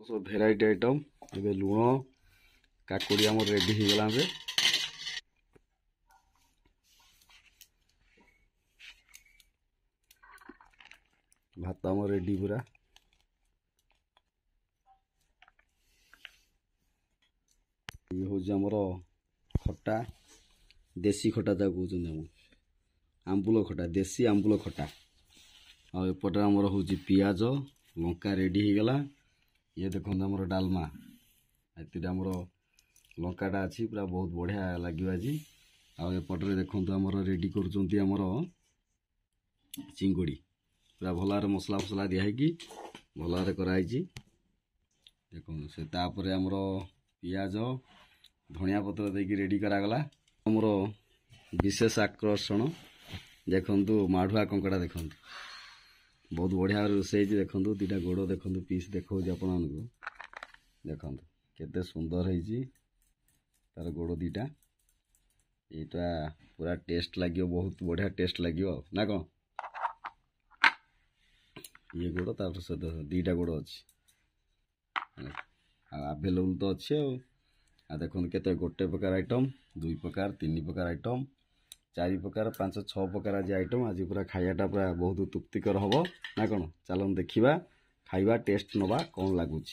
सब variety item ए लुण काकुड़ी आम ready हो गला भात आम रेडी पूरा ये हूँ आमर खटा देसी खटा जहाँ कहते आंबुल खटा देसी आंबुल खटा आउपटे आमर हूँ पियाज लंका रेडी हो गला ये देखो आमर डालमा ये आमर लंकाटा अच्छी पूरा बहुत बढ़िया लगे आज आउपटे देखो आमर रेडी करमर चिंगुड़ी पूरा भल मसला फसला दिखाई भल कराई देखो से तापर आमर पियाज धनिया पत्र देकी रेडी करागला आमर विशेष आकर्षण देखु माढ़ुआ कंकड़ा देखु बहुत बढ़िया रोषे देखु दीटा गोड़ देखु पीस देखा आपण देखु केते सुंदर है तार गोड़ दीटा यहाँ पूरा टेस्ट लगे बहुत बढ़िया टेस्ट लगे ना कौन ये गोड़ तार सहित दीटा गोड़ अच्छी आवेलेबल तो अच्छे आ देखो केते गोटे प्रकार आइटम दुई प्रकार तीन प्रकार आइटम चारि प्रकार पांच छह प्रकार आज आइटम आज पूरा खाइाटा पूरा बहुत तृप्तिकर हम ना कौन चलो देखा खाइबा टेस्ट नवा कौन लगुच।